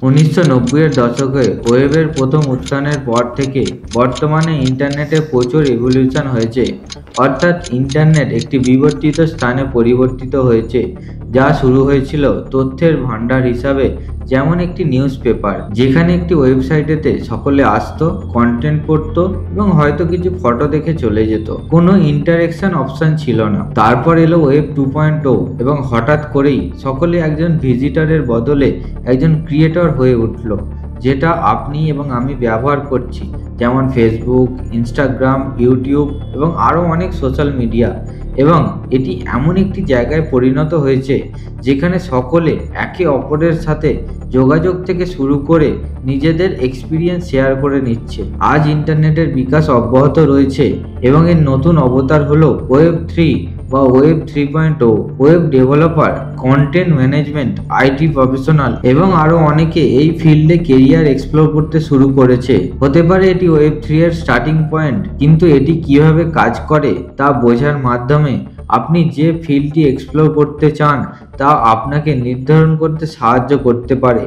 1990 এর দশকে ওয়েবের প্রথম উত্থানের পর থেকে বর্তমানে ইন্টারনেটে প্রচুর ইভলিউশন হয়েছে। অর্থাৎ ইন্টারনেট একটি বিবর্তিত স্থানে পরিবর্তিত হয়েছে, যা শুরু হয়েছিল তথ্যের ভান্ডার হিসাবে, যেমন একটি নিউজ পেপার যেখানে একটি ওয়েবসাইটেতে সকলে আসতো, কন্টেন্ট পড়তো এবং হয়তো কিছু ফটো দেখে চলে যেত। কোনো ইন্টারেকশন অপশন ছিল না। তারপর এলো ওয়েব 2.0 এবং হঠাৎ করেই সকলে একজন ভিজিটরের বদলে একজন ক্রিয়েটর হয়ে উঠল, যেটা আপনি এবং আমি ব্যবহার করছি, যেমন ফেসবুক, ইনস্টাগ্রাম, ইউটিউব এবং আরও অনেক সোশ্যাল মিডিয়া। এবং এটি এমন একটি জায়গায় পরিণত হয়েছে যেখানে সকলে একে অপরের সাথে যোগাযোগ থেকে শুরু করে নিজেদের এক্সপিরিয়েন্স শেয়ার করে নিচ্ছে। আজ ইন্টারনেটের বিকাশ অব্যাহত রয়েছে এবং এর নতুন অবতার হলো ওয়েব 3 বা web 3.0। Web developer, content management, IT professional এবং আরও অনেকে এই ফিল্ডে কেরিয়ার এক্সপ্লোর করতে শুরু করেছে। হতে পারে এটি ওয়েব 3 এর স্টার্টিং পয়েন্ট, কিন্তু এটি কিভাবে কাজ করে তা বোঝার মাধ্যমে আপনি যে ফিল্ডটি এক্সপ্লোর করতে চান তা আপনাকে নির্ধারণ করতে সাহায্য করতে পারে।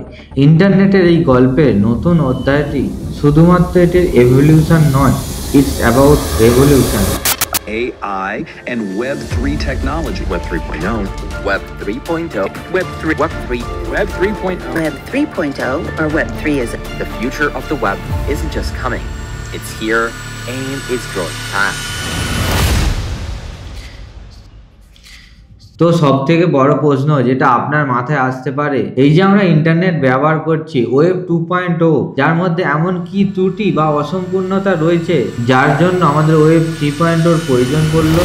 ইন্টারনেটের এই গল্পের নতুন অধ্যায়টি শুধুমাত্র এটির এভলিউশন নয়, it's about revolution. AI and Web3 technology. Web 3.0. Web 3.0. Web 3. Web 3. Web 3.0. Web 3.0 or Web 3 is the future of the web isn't just coming. It's here and it's growing fast. তো সব থেকে বড় প্রশ্ন যেটা আপনার মাথায় আসতে পারে, এই যে আমরা ইন্টারনেট ব্যবহার করছি ওয়েব 2.0, যার মধ্যে এমন কি ত্রুটি বা অসম্পূর্ণতা রয়েছে যার জন্য আমাদের ওয়েব 3.0 প্রয়োজন পড়লো?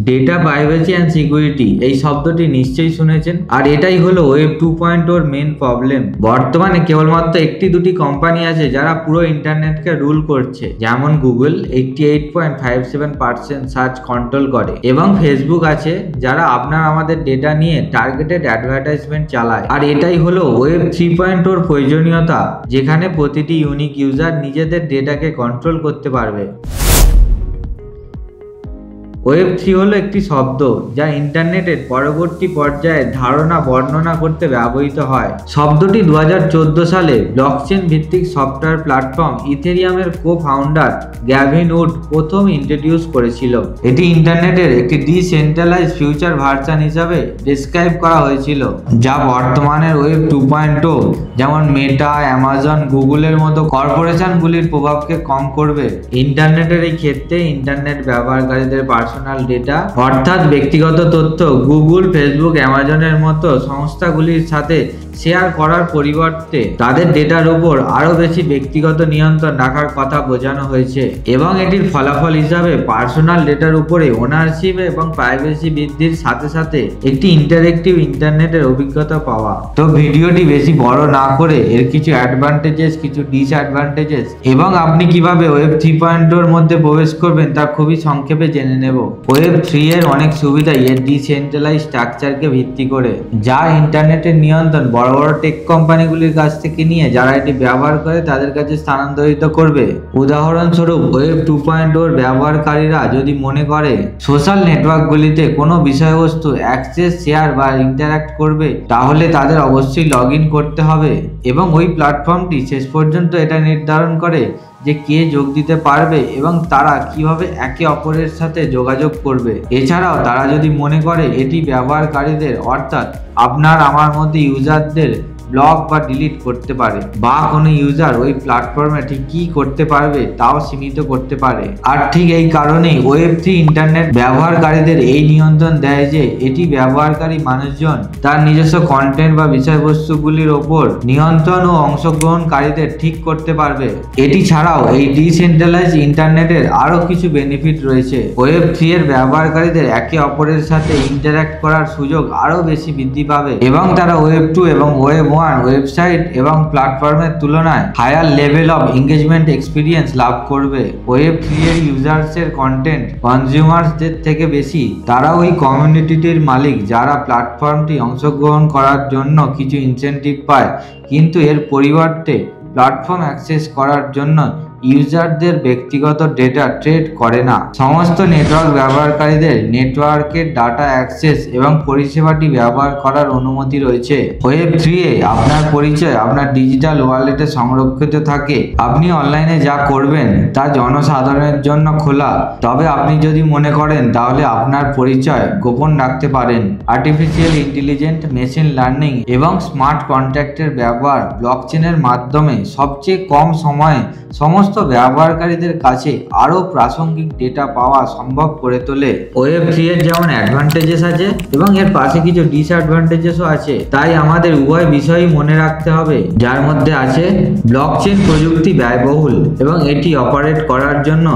ডেটা প্রাইভেসি অ্যান্ড সিকিউরিটি এই শব্দটি নিশ্চয়ই শুনেছেন, আর এটাই হলো ওয়েব 2.0 এর মেন প্রবলেম। বর্তমানে কেবলমাত্র একটি দুটি কোম্পানি আছে যারা পুরো ইন্টারনেটকে রুল করছে, যেমন গুগল 88.57% সার্চ কন্ট্রোল করে এবং ফেসবুক আছে যারা আপনার আমাদের ডেটা নিয়ে টার্গেটেড অ্যাডভার্টাইজমেন্ট চালায়। আর এটাই হলো ওয়েব 3.0 এর প্রয়োজনীয়তা, যেখানে প্রতিটি ইউনিক ইউজার নিজেদের ডেটাকে কন্ট্রোল করতে পারবে। ওয়েব 3 হলো একটি শব্দ যা ইন্টারনেটের পরবর্তী পর্যায়ে ধারণা বর্ণনা করতে ব্যবহৃত হয়। শব্দটি 2014 সালে ব্লকচেন ভিত্তিক সফটওয়্যার প্ল্যাটফর্ম ইথেরিয়ামের কো-ফাউন্ডার গ্যাভিন উড প্রথম ইন্ট্রোডিউস করেছিল। এটি ইন্টারনেটের একটি ডিসেন্ট্রালাইজ ফিউচার ভার্সন হিসাবে ডেসক্রাইব করা হয়েছিল, যা বর্তমানের ওয়েব 2.0 যেমন মেটা, অ্যামাজন, গুগলের মতো কর্পোরেশনগুলির প্রভাবকে কম করবে। ইন্টারনেটের এই ক্ষেত্রে ইন্টারনেট ব্যবহারকারীদের পার্সোনাল ডেটা অর্থাৎ ব্যক্তিগত তথ্য গুগল, ফেসবুক, অ্যামাজনের মতো সংস্থাগুলির সাথে শেয়ার করার পরিবর্তে তাদের ডেটার উপর আরও বেশি ব্যক্তিগত নিয়ন্ত্রণ রাখার কথা বোঝানো হয়েছে এবং এটির ফলাফল হিসাবে পার্সোনাল ডেটার উপরে ওনারশিপ এবং প্রাইভেসি বৃদ্ধির সাথে সাথে একটি ইন্টারেক্টিভ ইন্টারনেটের অভিজ্ঞতা পাওয়া। তো ভিডিওটি বেশি বড় না করে এর কিছু অ্যাডভান্টেজেস, কিছু ডিসঅ্যাডভান্টেজেস এবং আপনি কিভাবে ওয়েব 3.0 এর মধ্যে প্রবেশ করবেন তা খুবই সংক্ষেপে জেনে নেব। ওয়েব 3 এর অনেক সুবিধা এর ডিসেন্ট্রালাইজ স্ট্রাকচারকে ভিত্তি করে, যা ইন্টারনেটের নিয়ন্ত্রণ বড় বড় টেক কোম্পানিগুলির কাছ থেকে নিয়ে যারা এটি ব্যবহার করে তাদের কাছে স্থানান্তরিত করবে। উদাহরণস্বরূপ ওয়েব 2.0 এর ব্যবহারকারীরা যদি মনে করে সোশ্যাল নেটওয়ার্কগুলিতে কোনো বিষয়বস্তু অ্যাক্সেস, শেয়ার বা ইন্টারঅ্যাক্ট করবে, তাহলে তাদের অবশ্যই লগ ইন করতে হবে এবং ওই প্ল্যাটফর্মটি শেষ পর্যন্ত এটা নির্ধারণ করে যে কে যোগ দিতে পারবে এবং তারা কিভাবে একে অপরের সাথে যোগাযোগ করবে। এছাড়াও তারা যদি মনে করে এটি ব্যবহারকারীদের অর্থাৎ আপনার আমার মধ্যে ইউজারদের ব্লক বা ডিলিট করতে পারে, বা কোনো ইউজার ওই প্ল্যাটফর্মে ঠিক কী করতে পারবে তাও সীমিত করতে পারে। আর ঠিক এই কারণেই ওয়েব 3 ইন্টারনেট ব্যবহারকারীদের এই নিয়ন্ত্রণ দেয় যে এটি ব্যবহারকারী মানুষজন তার নিজস্ব কন্টেন্ট বা বিষয়বস্তুগুলির ওপর নিয়ন্ত্রণ ও অংশগ্রহণকারীদের ঠিক করতে পারবে। এটি ছাড়াও এই ডিসেন্ট্রালাইজ ইন্টারনেটের আরও কিছু বেনিফিট রয়েছে। ওয়েব 3 এর ব্যবহারকারীদের একে অপরের সাথে ইন্টারঅ্যাক্ট করার সুযোগ আরও বেশি বৃদ্ধি পাবে এবং তারা ওয়েব 2 এবং ওয়েব 1 ওয়েবসাইট এবং প্ল্যাটফর্মের তুলনায় higher level of engagement experience লাভ করবে। ওয়েব 3 এর ইউজার্সের কন্টেন্ট কনজিউমার্সদের থেকে বেশি, তারা ওই কমিউনিটিটির মালিক যারা প্ল্যাটফর্মটি অংশগ্রহণ করার জন্য কিছু ইনসেন্টিভ পায়, কিন্তু এর পরিবর্তে প্ল্যাটফর্ম অ্যাক্সেস করার জন্য ইউজারদের ব্যক্তিগত ডেটা ট্রেড করে না। সমস্ত নেটওয়ার্ক ব্যবহারকারীদের নেটওয়ার্কের ডাটা অ্যাক্সেস এবং পরিষেবাটি ব্যবহার করার অনুমতি রয়েছে। ওয়েব 3 এ আপনার পরিচয় আপনার ডিজিটাল ওয়ালেটে সংরক্ষিত থাকে। আপনি অনলাইনে যা করবেন তা জনসাধারণের জন্য খোলা, তবে আপনি যদি মনে করেন তাহলে আপনার পরিচয় গোপন রাখতে পারেন। আর্টিফিশিয়াল ইন্টেলিজেন্ট, মেশিন লার্নিং এবং স্মার্ট কন্ট্রাক্টের ব্যবহার ব্লকচেনের মাধ্যমে সবচেয়ে কম সময়ে সমস্ত ব্যবহারকারীদের কাছে আরও প্রাসঙ্গিক ডেটা পাওয়া সম্ভব করে তোলে। ওয়েব 3 এর যেমন অ্যাডভান্টেজেস আছে এবং এর পাশে কিছু ডিসঅ্যাডভান্টেজেসও আছে, তাই আমাদের উভয় বিষয়ই মনে রাখতে হবে। যার মধ্যে আছে ব্লকচেন প্রযুক্তি ব্যয়বহুল এবং এটি অপারেট করার জন্য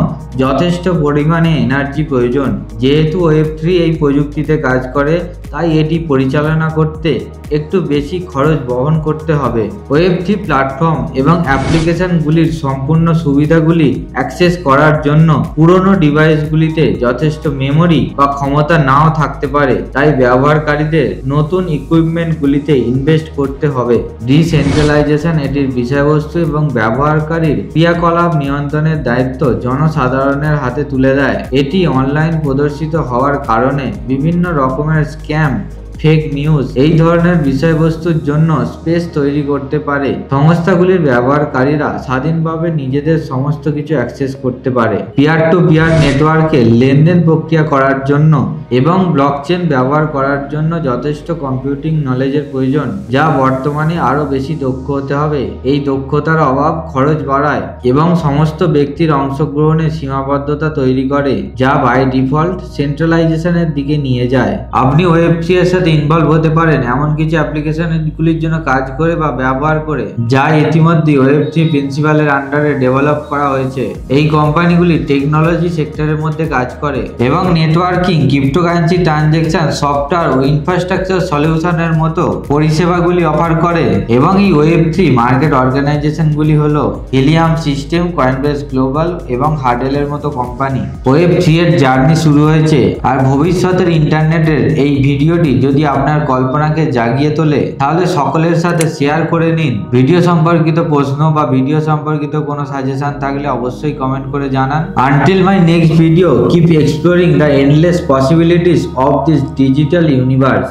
যথেষ্ট পরিমাণে এনার্জি প্রয়োজন। যেহেতু ওয়েব 3 এই প্রযুক্তিতে কাজ করে, তাই এটি পরিচালনা করতে একটু বেশি খরচ বহন করতে হবে। ওয়েব 3 প্ল্যাটফর্ম এবং অ্যাপ্লিকেশনগুলির সম্পূর্ণ সুবিধাগুলি অ্যাক্সেস করার জন্য পুরনো ডিভাইসগুলিতে যথেষ্ট মেমরি বা ক্ষমতা নাও থাকতে পারে, তাই ব্যবহারকারীদের নতুন ইকুইপমেন্টগুলিতে ইনভেস্ট করতে হবে। ডিসেন্ট্রালাইজেশন এটির বিষয়বস্তু এবং ব্যবহারকারীর ক্রিয়াকলাপ নিয়ন্ত্রণের দায়িত্ব জনসাধারণের হাতে তুলে দেয়। এটি অনলাইন প্রদর্শিত হওয়ার কারণে বিভিন্ন রকমের স্ক্যাম, ফেক নিউজ এই ধরনের বিষয়বস্তুর জন্য স্পেস তৈরি করতে পারে। সংস্থাগুলির ব্যবহারকারীরা স্বাধীনভাবে নিজেদের সমস্ত কিছু অ্যাক্সেস করতে পারে। পিয়ার টু পিয়ার নেটওয়ার্কে লেনদেন প্রক্রিয়া করার জন্য এবং ব্লকচেন ব্যবহার করার জন্য যথেষ্ট কম্পিউটিং নলেজের প্রয়োজন, যা বর্তমানে আরও বেশি দক্ষ হতে হবে। এই দক্ষতার অভাব খরচ বাড়ায় এবং সমস্ত ব্যক্তির অংশগ্রহণের সীমাবদ্ধতা তৈরি করে, যা বাই ডিফল্ট সেন্ট্রালাইজেশনের দিকে নিয়ে যায়। আপনি ওয়েব 3 এর সাথে ইনভলভ হতে পারেন এমন কিছু অ্যাপ্লিকেশনগুলির জন্য কাজ করে বা ব্যবহার করে, যা ইতিমধ্যে ওয়েব 3 প্রিন্সিপালের আন্ডারে ডেভেলপ করা হয়েছে। এই কোম্পানিগুলি টেকনোলজি সেক্টরের মধ্যে কাজ করে এবং নেটওয়ার্কিং, ক্রিপ্টোকারেন্সি ট্রানজ্যাকশন, সফটওয়্যার ও ইনফ্রাস্ট্রাকচার সলিউশনের মতো পরিষেবাগুলি অফার করে। এবং এই ওয়েব 3 মার্কেট অর্গানাইজেশনগুলি হলো হিলিয়াম সিস্টেম, কয়েনবেস গ্লোবাল এবং হার্ডেলের মতো কোম্পানি। ওয়েব 3 এর জার্নি শুরু হয়েছে, আর ভবিষ্যতের ইন্টারনেটের এই ভিডিওটি যদি আপনার কল্পনাকে জাগিয়ে তোলে তাহলে সকলের সাথে শেয়ার করে নিন। ভিডিও সম্পর্কিত প্রশ্ন বা ভিডিও সম্পর্কিত কোনো সাজেশন থাকলে অবশ্যই কমেন্ট করে জানান। Until my next video, keep exploring the endless possibilities of this digital universe.